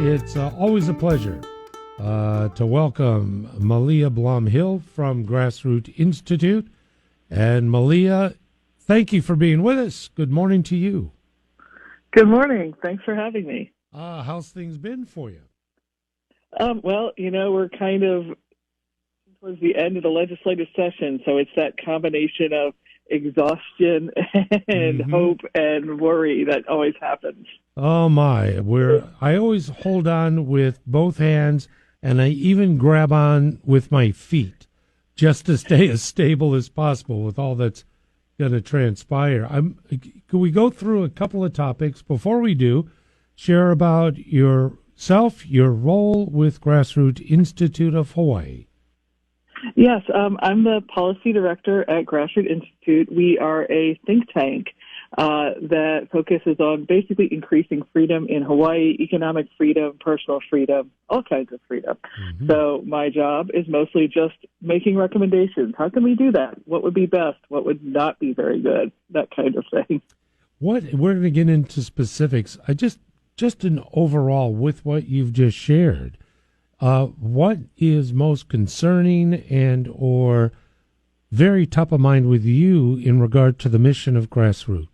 It's always a pleasure to welcome Malia Blomhill from Grassroots Institute. And Malia, thank you for being with us. Good morning to you. Good morning. Thanks for having me. How's things been for you? Well, we're kind of towards the end of the legislative session, so it's that combination of exhaustion and hope and worry that always happens. Oh my, I always hold on with both hands, and I even grab on with my feet just to stay as stable as possible with all that's going to transpire. Can we go through a couple of topics? Before we do, share about yourself, your role with Grassroots Institute of Hawaii. Yes, I'm the policy director at Grassroots Institute. We are a think tank that focuses on basically increasing freedom in Hawaii, economic freedom, personal freedom, all kinds of freedom. So my job is mostly just making recommendations. How can we do that? What would be best? What would not be very good? That kind of thing. We're going to get into specifics. Just an overall with what you've just shared. What is most concerning and or very top of mind with you in regard to the mission of Grassroots?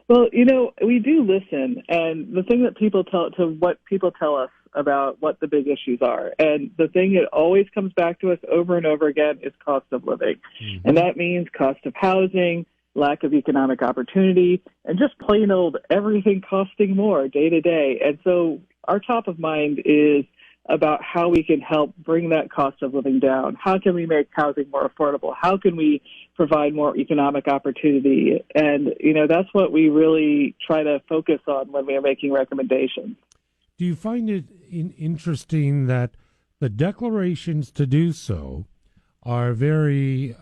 Well, we do listen, and the thing that people tell us about what the big issues are, and the thing that always comes back to us over and over again is cost of living, and that means cost of housing, lack of economic opportunity, and just plain old everything costing more day to day. And so our top of mind is about how we can help bring that cost of living down. How can we make housing more affordable? How can we provide more economic opportunity? And, that's what we really try to focus on when we are making recommendations. Do you find it interesting that the declarations to do so are very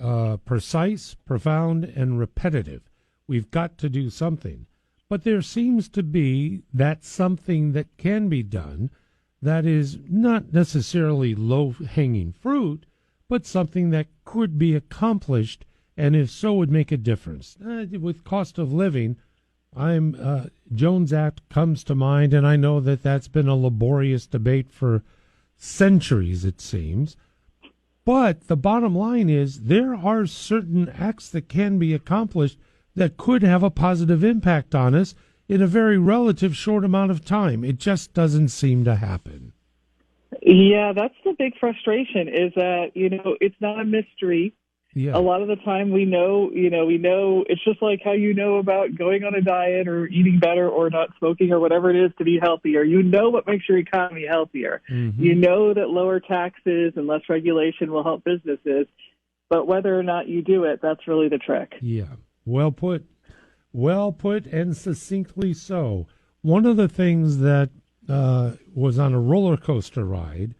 precise, profound, and repetitive? We've got to do something. But there seems to be that something that can be done that is not necessarily low-hanging fruit, but something that could be accomplished, and if so, would make a difference. With cost of living, Jones Act comes to mind, and I know that that's been a laborious debate for centuries, it seems. But the bottom line is there are certain acts that can be accomplished that could have a positive impact on us in a very relative short amount of time. It just doesn't seem to happen. Yeah, that's the big frustration is that, it's not a mystery. Yeah. A lot of the time we know it's just like how about going on a diet or eating better or not smoking or whatever it is to be healthier. What makes your economy healthier. You know that lower taxes and less regulation will help businesses, but whether or not you do it, that's really the trick. Yeah, well put. Well put and succinctly so. One of the things that was on a roller coaster ride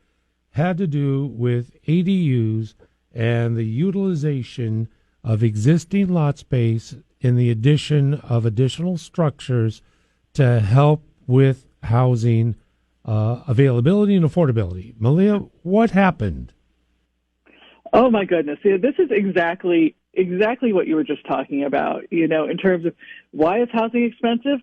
had to do with ADUs and the utilization of existing lot space and the addition of additional structures to help with housing availability and affordability. Malia, what happened? Oh, my goodness. This is exactly what you were just talking about, in terms of why is housing expensive?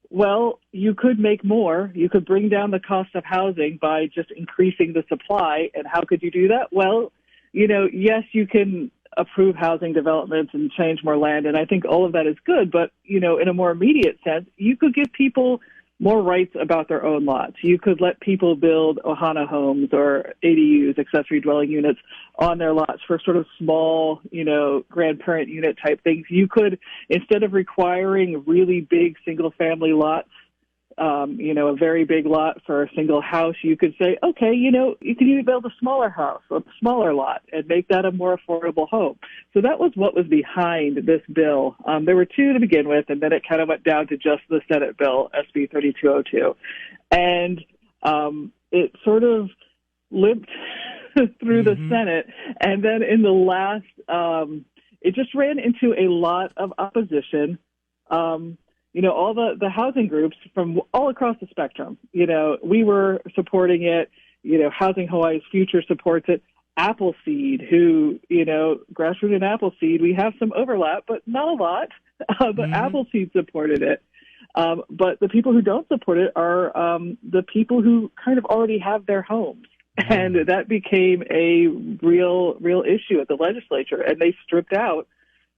Well, you could make more. You could bring down the cost of housing by just increasing the supply. And how could you do that? Well, yes, you can approve housing developments and change more land. And I think all of that is good. But, in a more immediate sense, you could give people more rights about their own lots. You could let people build Ohana homes or ADUs, accessory dwelling units, on their lots for sort of small, grandparent unit type things. You could, instead of requiring really big single-family lots, a very big lot for a single house, you could say, okay, you can even build a smaller house or a smaller lot and make that a more affordable home. So that was what was behind this bill. There were two to begin with, and then it kind of went down to just the Senate bill, SB 3202. And it sort of limped through the Senate. And then in the last, it just ran into a lot of opposition. All the housing groups from all across the spectrum, we were supporting it. Housing Hawaii's Future supports it. Appleseed, who, Grassroots and Appleseed, we have some overlap, but not a lot. But Appleseed supported it. But the people who don't support it are the people who kind of already have their homes. And that became a real issue at the legislature. And they stripped out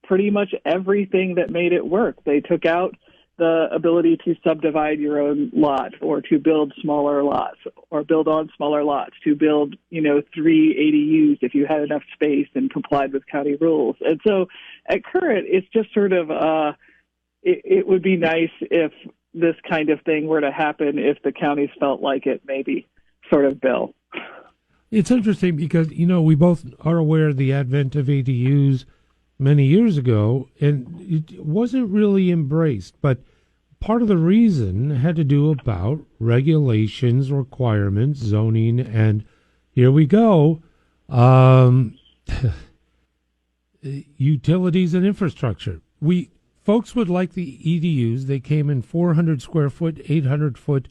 pretty much everything that made it work. They took out the ability to subdivide your own lot or to build smaller lots or build on smaller lots, to build, 3 ADUs if you had enough space and complied with county rules. And so at current, it's just sort of, it would be nice if this kind of thing were to happen if the counties felt like it, maybe, sort of bill. It's interesting because, we both are aware of the advent of ADUs many years ago, and it wasn't really embraced. But part of the reason had to do about regulations, requirements, zoning, and here we go, utilities and infrastructure. Folks would like the EDUs. They came in 400 square foot, 800 foot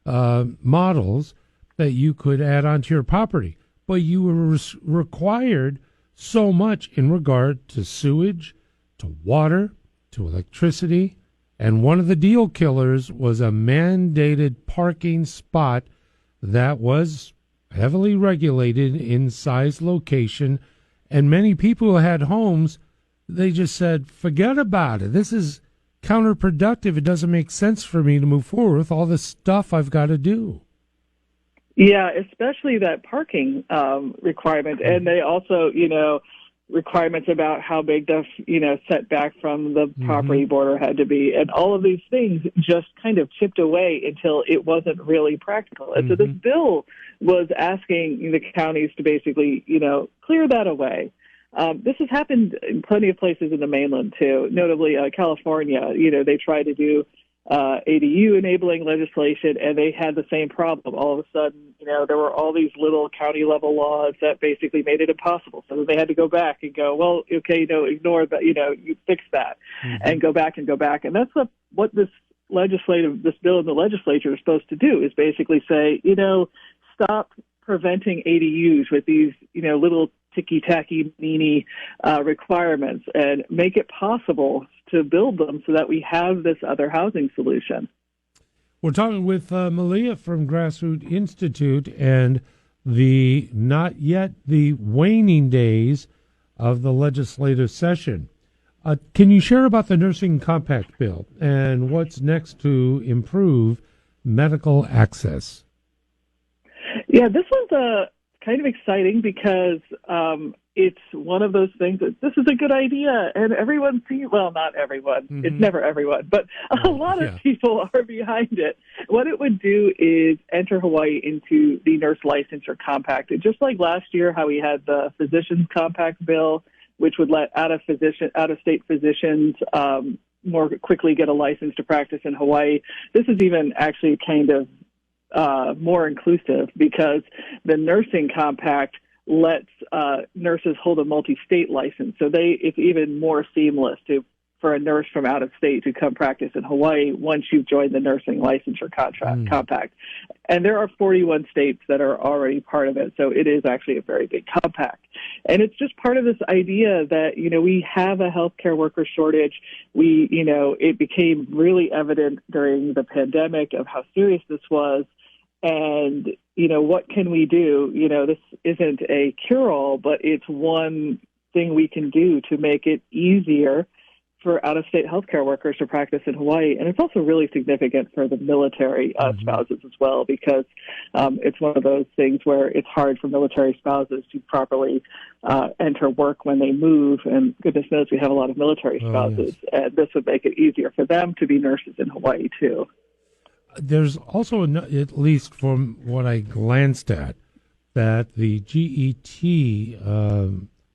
models that you could add onto your property. But you were required so much in regard to sewage, to water, to electricity, and one of the deal killers was a mandated parking spot that was heavily regulated in size, location, and many people who had homes, they just said, forget about it. This is counterproductive. It doesn't make sense for me to move forward with all this stuff I've got to do. Yeah, especially that parking requirement. And they also, requirements about how big the, setback from the property border had to be. And all of these things just kind of chipped away until it wasn't really practical. And so this bill was asking the counties to basically, clear that away. This has happened in plenty of places in the mainland, too, notably California. They tried to do ADU enabling legislation, and they had the same problem. All of a sudden, there were all these little county level laws that basically made it impossible. So they had to go back and go, well, okay, ignore that, you fix that, and go back. And that's what this bill in the legislature is supposed to do, is basically say, stop preventing ADUs with these, little ticky-tacky, meanie requirements, and make it possible to build them so that we have this other housing solution. We're talking with Malia from Grassroots Institute and the waning days of the legislative session. Can you share about the Nursing Compact Bill and what's next to improve medical access? Yeah, this one's kind of exciting because it's one of those things that this is a good idea, and everyone sees, well, not everyone, it's never everyone, but a lot of people are behind it. What it would do is enter Hawaii into the nurse licensure compact. And just like last year, how we had the physicians compact bill, which would let out-of-state physicians more quickly get a license to practice in Hawaii. This is even actually kind of more inclusive, because the nursing compact lets nurses hold a multi-state license. So it's even more seamless for a nurse from out of state to come practice in Hawaii once you've joined the nursing licensure compact. And there are 41 states that are already part of it. So it is actually a very big compact. And it's just part of this idea that, we have a healthcare worker shortage. It became really evident during the pandemic of how serious this was. And, what can we do? This isn't a cure-all, but it's one thing we can do to make it easier for out-of-state healthcare workers to practice in Hawaii. And it's also really significant for the military spouses as well, because it's one of those things where it's hard for military spouses to properly enter work when they move. And goodness knows we have a lot of military spouses. And this would make it easier for them to be nurses in Hawaii, too. There's also, at least from what I glanced at, that the GET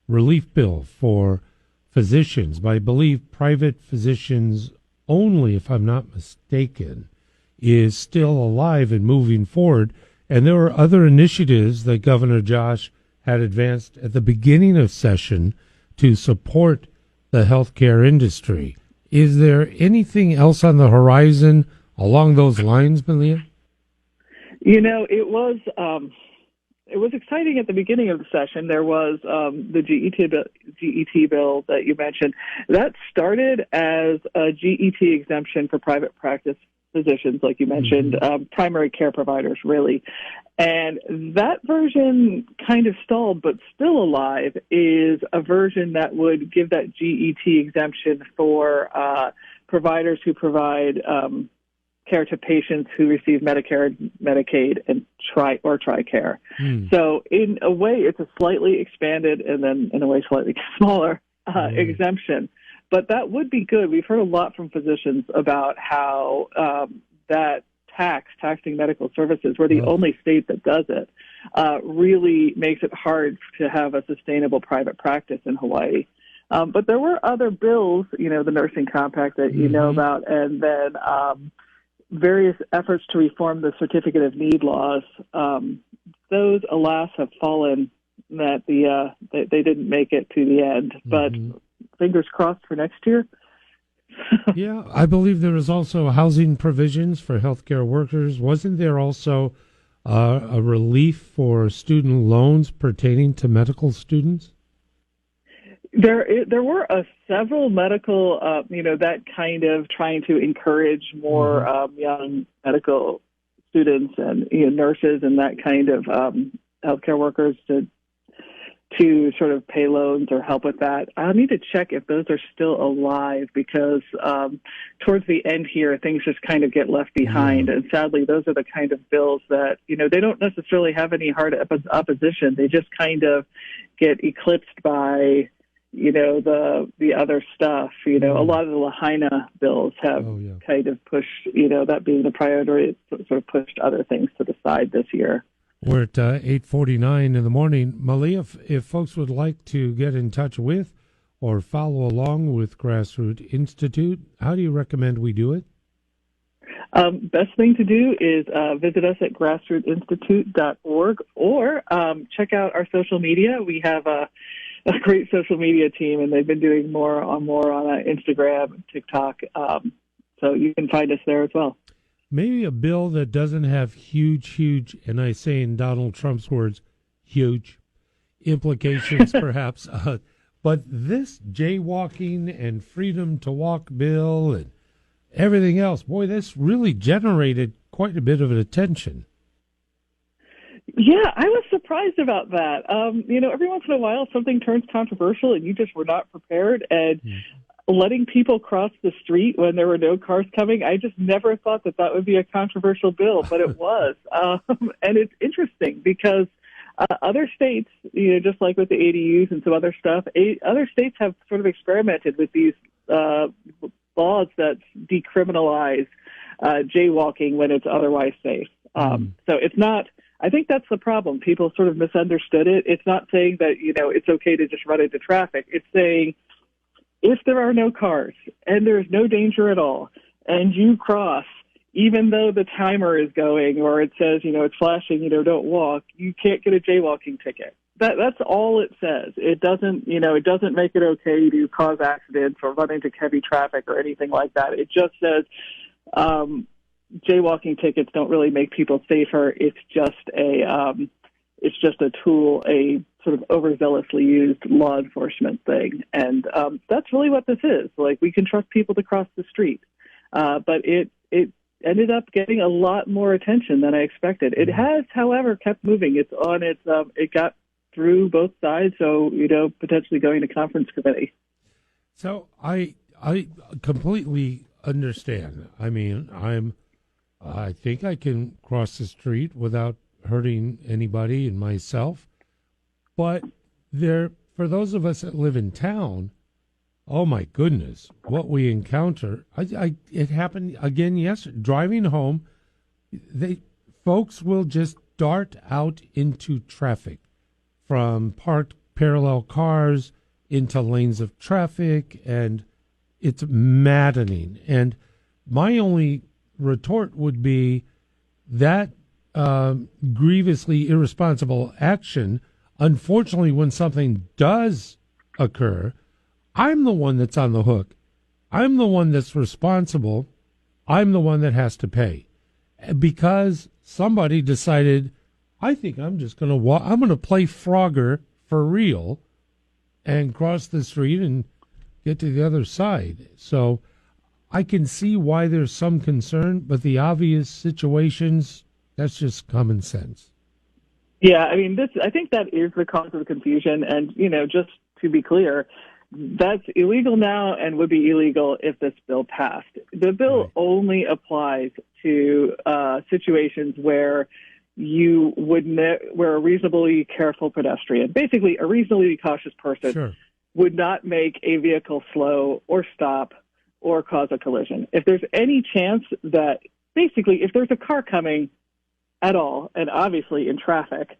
relief bill for physicians, I believe private physicians only, if I'm not mistaken, is still alive and moving forward. And there were other initiatives that Governor Josh had advanced at the beginning of session to support the healthcare industry. Is there anything else on the horizon along those lines, Malia? It was it was exciting at the beginning of the session. There was the GET bill that you mentioned. That started as a GET exemption for private practice physicians, like you mentioned, primary care providers, really. And that version kind of stalled, but still alive, is a version that would give that GET exemption for providers who provide care to patients who receive Medicare, Medicaid, and TRICARE. So in a way, it's a slightly expanded and then in a way slightly smaller exemption. But that would be good. We've heard a lot from physicians about how that taxing medical services, we're the only state that does it, really makes it hard to have a sustainable private practice in Hawaii. But there were other bills, the nursing compact that you know about, and then various efforts to reform the certificate of need laws. Those, alas, have fallen. That they didn't make it to the end, but fingers crossed for next year. Yeah, I believe there was also housing provisions for healthcare workers. Wasn't there also a relief for student loans pertaining to medical students? There were several medical, that kind of trying to encourage more young medical students and nurses and that kind of healthcare workers to sort of pay loans or help with that. I'll need to check if those are still alive, because towards the end here, things just kind of get left behind. And sadly, those are the kind of bills that, they don't necessarily have any hard opposition. They just kind of get eclipsed by, the other stuff. A lot of the Lahaina bills have kind of pushed, that being the priority, sort of pushed other things to the side this year. We're at 8:49 in the morning. Malia, if folks would like to get in touch with or follow along with Grassroots Institute, how do you recommend we do it? Best thing to do is visit us at grassrootsinstitute.org or check out our social media. We have a great social media team, and they've been doing more on Instagram, TikTok, so you can find us there as well. Maybe a bill that doesn't have huge, and I say in Donald Trump's words, huge implications, perhaps. But this jaywalking and freedom to walk bill and everything else, boy, this really generated quite a bit of attention. Yeah, I was surprised about that. Every once in a while something turns controversial and you just were not prepared. And letting people cross the street when there were no cars coming, I just never thought that would be a controversial bill, but it was. And it's interesting because other states, just like with the ADUs and some other stuff, other states have sort of experimented with these laws that decriminalize jaywalking when it's otherwise safe. So it's not, I think that's the problem. People sort of misunderstood it. It's not saying that, it's okay to just run into traffic. It's saying, if there are no cars and there's no danger at all, and you cross, even though the timer is going or it says, it's flashing, don't walk, you can't get a jaywalking ticket. That's all it says. It doesn't, it doesn't make it okay to cause accidents or run into heavy traffic or anything like that. It just says jaywalking tickets don't really make people safer. It's just a tool, a sort of overzealously used law enforcement thing. And that's really what this is. Like, we can trust people to cross the street. But it ended up getting a lot more attention than I expected. It has, however, kept moving. It's on its, it got through both sides, so, potentially going to conference committee. So I completely understand. I mean, I think I can cross the street without hurting anybody and myself. But for those of us that live in town, oh my goodness, what we encounter. It happened again yesterday. Driving home, folks will just dart out into traffic from parked parallel cars into lanes of traffic, and it's maddening. And my only retort would be that grievously irresponsible action. Unfortunately, when something does occur, I'm the one that's on the hook. I'm the one that's responsible. I'm the one that has to pay because somebody decided I think I'm just going to walk. I'm going to play Frogger for real and cross the street and get to the other side. So I can see why there's some concern, but the obvious situations, that's just common sense. Yeah, I mean, I think that is the cause of the confusion. And, just to be clear, that's illegal now and would be illegal if this bill passed. The bill Right. only applies to situations where where a reasonably careful pedestrian, basically a reasonably cautious person, Sure. would not make a vehicle slow or stop or cause a collision. If there's any chance that, basically, if there's a car coming at all, and obviously in traffic,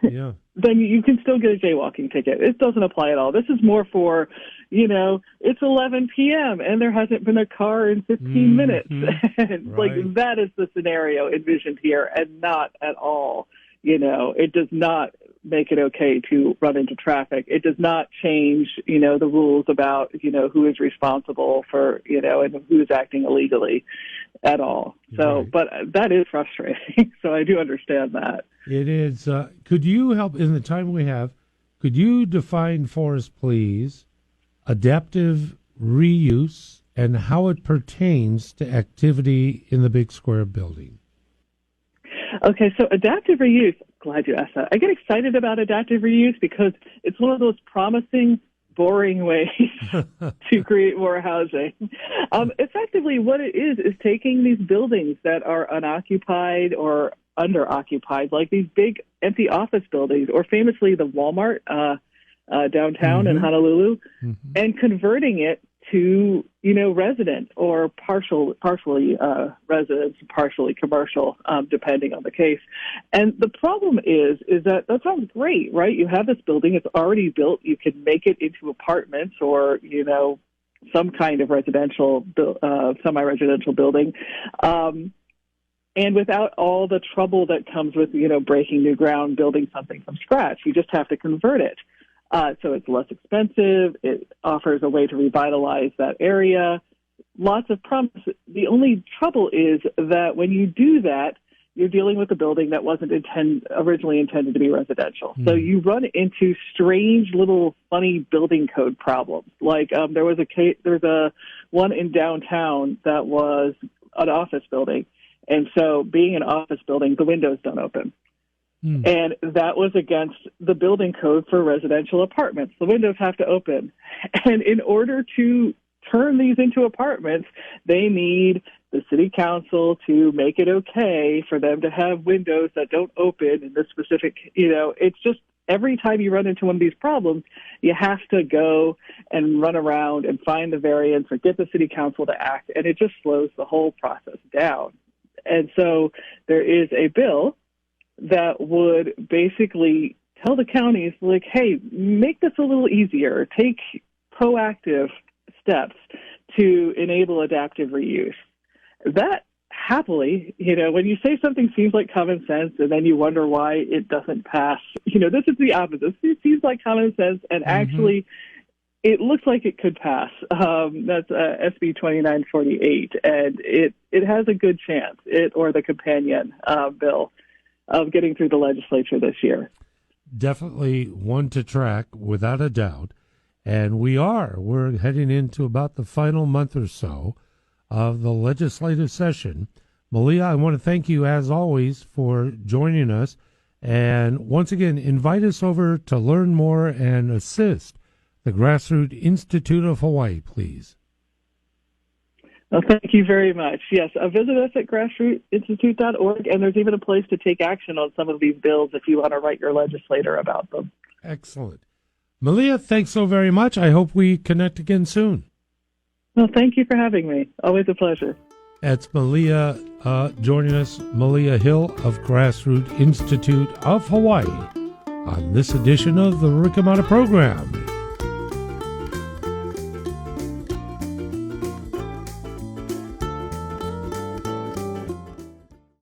Yeah. then you can still get a jaywalking ticket. It doesn't apply at all. This is more for, it's 11 p.m. and there hasn't been a car in 15 minutes. And Right. that is the scenario envisioned here, and not at all. It does not make it okay to run into traffic. It does not change, the rules about, who is responsible for, and who's acting illegally at all. So, Right. but that is frustrating. So I do understand that. It is. Could you help, in the time we have, could you define for us, please, adaptive reuse and how it pertains to activity in the big square building? Okay, so adaptive reuse, glad you asked that. I get excited about adaptive reuse because it's one of those promising, boring ways to create more housing. Effectively, what it is taking these buildings that are unoccupied or underoccupied, like these big empty office buildings, or famously the Walmart downtown in Honolulu, and converting it to, resident or partially residence, partially commercial, depending on the case. And the problem is that sounds great, right? You have this building, it's already built, you can make it into apartments or, some kind of semi-residential building. And without all the trouble that comes with, breaking new ground, building something from scratch, you just have to convert it. So it's less expensive. It offers a way to revitalize that area. Lots of promise. The only trouble is that when you do that, you're dealing with a building that wasn't originally intended to be residential. So you run into strange little funny building code problems. Like there's a one in downtown that was an office building. And so being an office building, the windows don't open. And that was against the building code for residential apartments. The windows have to open. And in order to turn these into apartments, they need the city council to make it okay for them to have windows that don't open in this specific, it's just every time you run into one of these problems, you have to go and run around and find the variance or get the city council to act. And it just slows the whole process down. And so there is a bill that would basically tell the counties, like, hey, make this a little easier. Take proactive steps to enable adaptive reuse. That happily, when you say something seems like common sense and then you wonder why it doesn't pass, this is the opposite. It seems like common sense, and actually it looks like it could pass. That's SB 2948, and it has a good chance, it or the companion bill, of getting through the legislature this year. Definitely one to track, without a doubt. And we're heading into about the final month or so of the legislative session. Malia, I want to thank you, as always, for joining us. And once again, invite us over to learn more and assist the Grassroots Institute of Hawaii, please. Well, thank you very much. Yes, visit us at grassrootsinstitute.org, and there's even a place to take action on some of these bills if you want to write your legislator about them. Excellent. Malia, thanks so very much. I hope we connect again soon. Well, thank you for having me. Always a pleasure. That's Malia joining us, Malia Hill of Grassroots Institute of Hawaii, on this edition of the Rick Amato program.